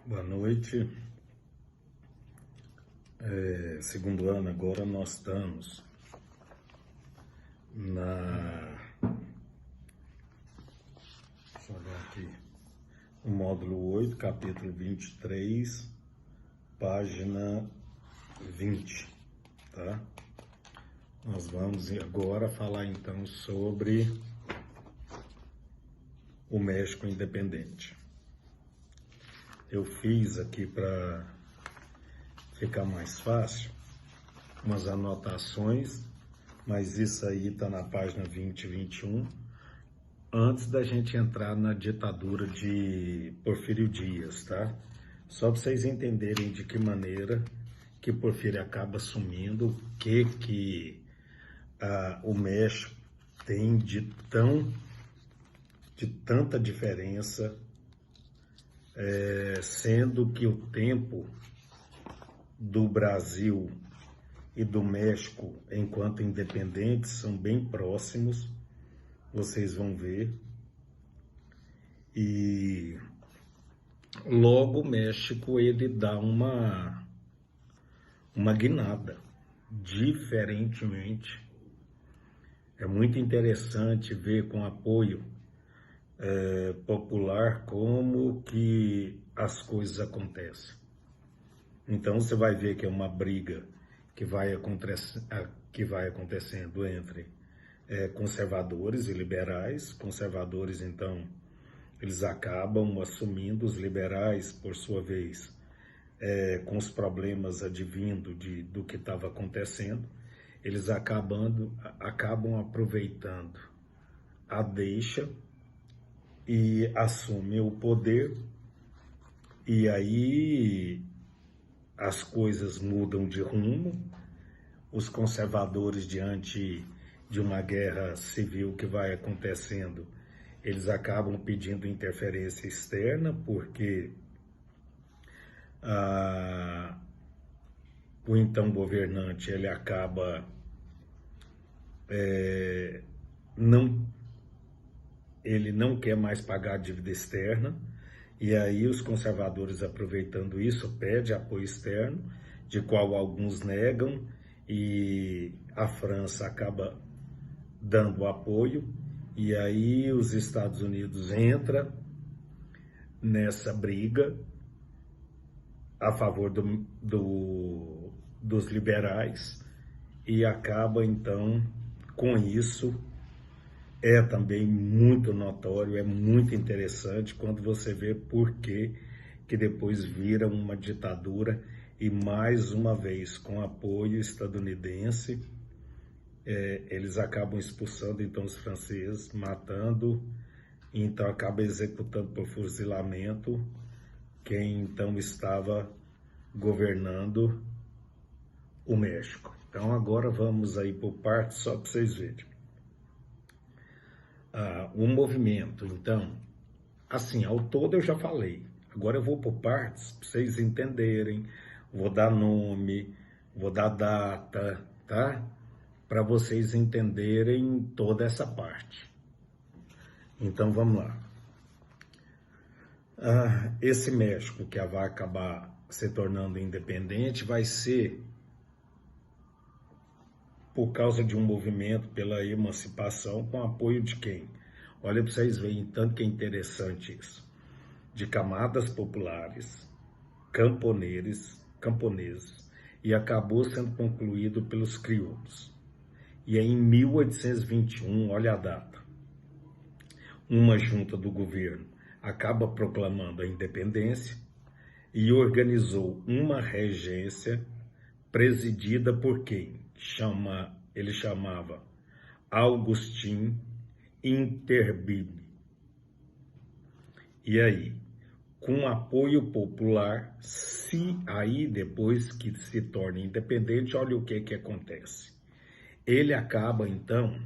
Boa noite. Segundo ano agora nós estamos deixa eu olhar aqui, no módulo 8, capítulo 23, página 20, tá? Nós vamos agora falar então sobre o México independente. Eu fiz aqui para ficar mais fácil umas anotações, mas isso aí está na página 20 e 21, antes da gente entrar na ditadura de Porfírio Dias, tá? Só para vocês entenderem de que maneira que Porfírio acaba assumindo, o que o México tem de tanta diferença, sendo que o tempo do Brasil e do México, enquanto independentes, são bem próximos, vocês vão ver. E logo o México, ele dá uma guinada, diferentemente. É muito interessante ver com apoio popular como que as coisas acontecem. Então você vai ver que é uma briga que vai acontecendo entre conservadores e liberais. Conservadores, então, eles acabam assumindo, os liberais, por sua vez, com os problemas advindo do que estava acontecendo, eles acabam aproveitando a deixa e assumem o poder, e aí as coisas mudam de rumo. Os conservadores, diante de uma guerra civil que vai acontecendo, eles acabam pedindo interferência externa, porque o então governante, ele acaba ele não quer mais pagar a dívida externa, e aí os conservadores, aproveitando isso, pedem apoio externo, de qual alguns negam, e a França acaba dando apoio, e aí os Estados Unidos entra nessa briga a favor dos liberais, e acaba então com isso. É também muito notório, é muito interessante quando você vê por que depois vira uma ditadura, e mais uma vez com apoio estadunidense, eles acabam expulsando então os franceses, matando, e então acaba executando por fuzilamento quem então estava governando o México. Então agora vamos aí por partes, só para vocês verem. O movimento, então, assim, ao todo eu já falei. Agora eu vou por partes para vocês entenderem. Vou dar nome, vou dar data, tá? Para vocês entenderem toda essa parte. Então vamos lá. Esse México que vai acabar se tornando independente vai ser por causa de um movimento pela emancipação, com apoio de quem? Olha para vocês verem tanto que é interessante isso. De camadas populares, camponeses, e acabou sendo concluído pelos crioulos. E é em 1821, olha a data, uma junta do governo acaba proclamando a independência e organizou uma regência presidida por quem? Ele chamava Agustín Iturbide. E aí, com apoio popular, depois que se torna independente, olha o que acontece. Ele acaba, então,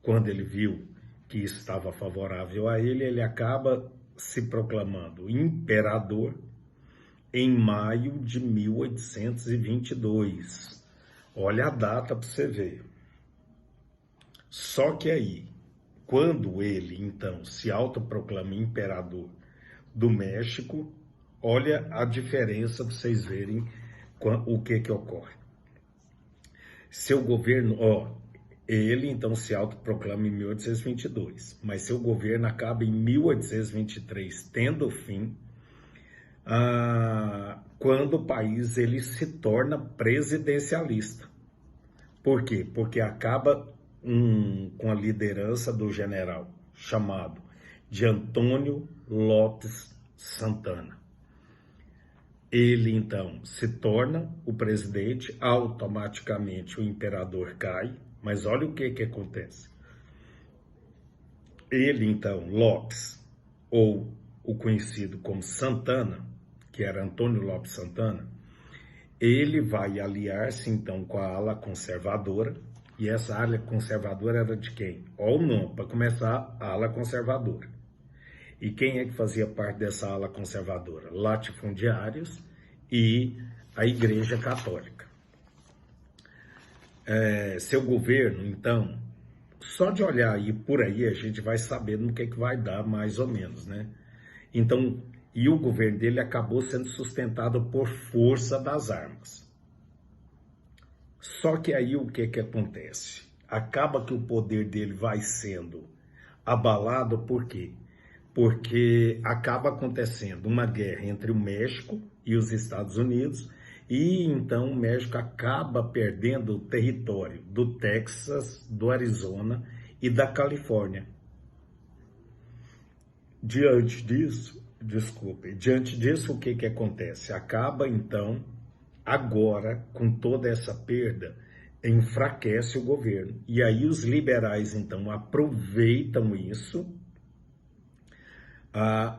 quando ele viu que estava favorável a ele, ele acaba se proclamando imperador em maio de 1822. Olha a data para você ver. Só que aí, quando ele, então, se autoproclama imperador do México, Olha a diferença para vocês verem o que ocorre. Seu governo, ele então se autoproclama em 1822, mas seu governo acaba em 1823, tendo fim quando o país ele se torna presidencialista. Por quê? Porque acaba com a liderança do general chamado de Antônio Lopes Santana. Ele, então, se torna o presidente, automaticamente o imperador cai, mas olha o que acontece. Ele, então, Lopes, ou o conhecido como Santana, que era Antônio Lopes Santana, ele vai aliar-se, então, com a ala conservadora, e essa ala conservadora era de quem? Olha o nome, para começar, a ala conservadora. E quem é que fazia parte dessa ala conservadora? Latifundiários e a Igreja Católica. Seu governo, então, só de olhar aí por aí a gente vai sabendo o que vai dar mais ou menos, né? Então, e o governo dele acabou sendo sustentado por força das armas. Só que aí o que acontece? Acaba que o poder dele vai sendo abalado, por quê? Porque acaba acontecendo uma guerra entre o México e os Estados Unidos, e então o México acaba perdendo o território do Texas, do Arizona e da Califórnia. Diante disso, o que acontece? Acaba então, agora, com toda essa perda, enfraquece o governo. E aí os liberais então aproveitam isso,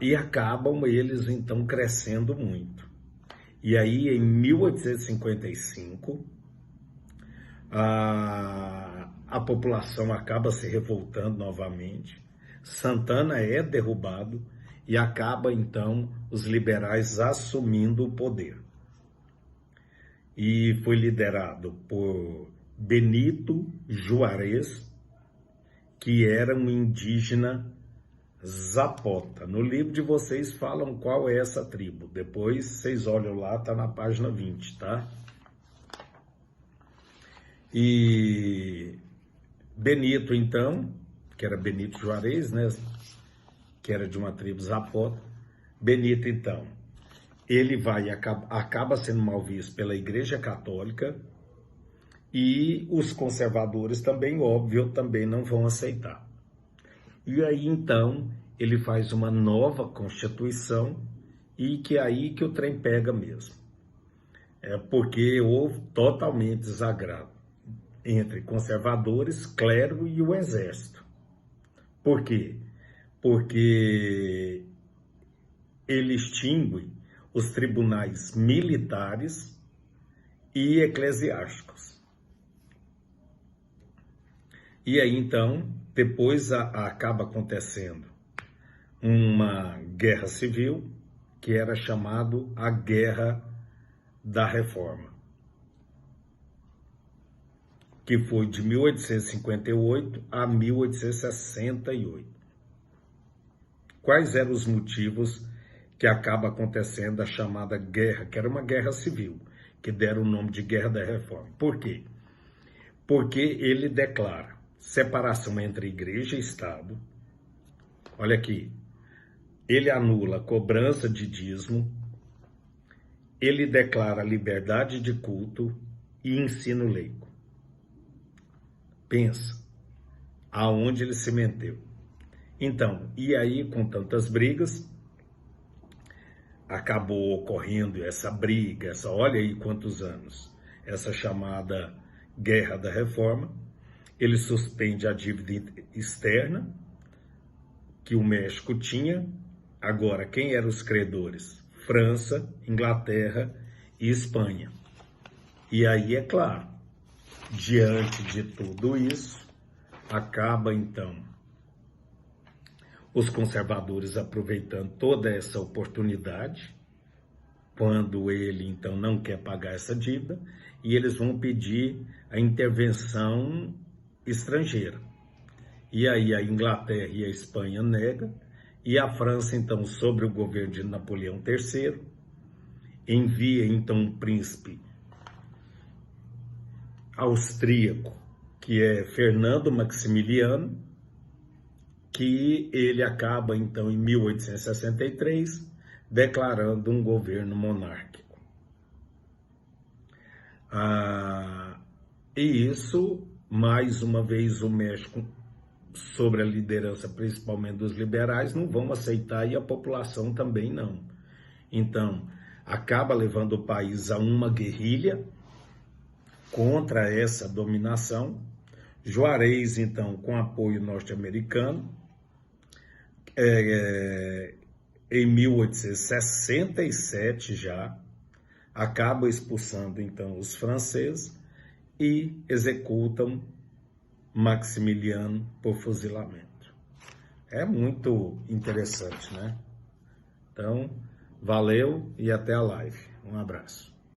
e acabam eles, então, crescendo muito. E aí, em 1855, a população acaba se revoltando novamente, Santana é derrubado e acaba, então, os liberais assumindo o poder. E foi liderado por Benito Juárez, que era um indígena Zapota. No livro de vocês falam qual é essa tribo. Depois vocês olham lá, tá na página 20, tá? E Benito, então, que era Benito Juárez, né? Que era de uma tribo Zapota. Benito, então, ele acaba sendo mal visto pela Igreja Católica, e os conservadores também, óbvio, também não vão aceitar. E aí, então, ele faz uma nova Constituição, e que é aí que o trem pega mesmo. Porque houve totalmente desagrado entre conservadores, clero e o exército. Por quê? Porque ele extingue os tribunais militares e eclesiásticos. E aí, então, depois acaba acontecendo uma guerra civil, que era chamado a Guerra da Reforma, que foi de 1858 a 1868. Quais eram os motivos que acaba acontecendo a chamada guerra, que era uma guerra civil, que deram o nome de Guerra da Reforma? Por quê? Porque ele declara separação entre igreja e Estado. Olha aqui, ele anula a cobrança de dízimo, ele declara liberdade de culto e ensino laico. Pensa, aonde ele se meteu. Então, e aí, com tantas brigas, acabou ocorrendo essa briga, olha aí quantos anos, essa chamada Guerra da Reforma. Ele suspende a dívida externa que o México tinha. Agora, quem eram os credores? França, Inglaterra e Espanha. E aí, é claro, diante de tudo isso, acaba, então, os conservadores aproveitando toda essa oportunidade, quando ele, então, não quer pagar essa dívida, e eles vão pedir a intervenção estrangeira. E aí a Inglaterra e a Espanha negam, E a França, então, sob o governo de Napoleão III, envia, então, um príncipe austríaco, que é Fernando Maximiliano, que ele acaba, então, em 1863, declarando um governo monárquico. E isso, mais uma vez, o México, sobre a liderança principalmente dos liberais, não vão aceitar e a população também não. Então, acaba levando o país a uma guerrilha contra essa dominação. Juarez, então, com apoio norte-americano, em 1867 já, acaba expulsando, então, os franceses e executam Maximiliano por fuzilamento. É muito interessante, né? Então, valeu e até a live. Um abraço.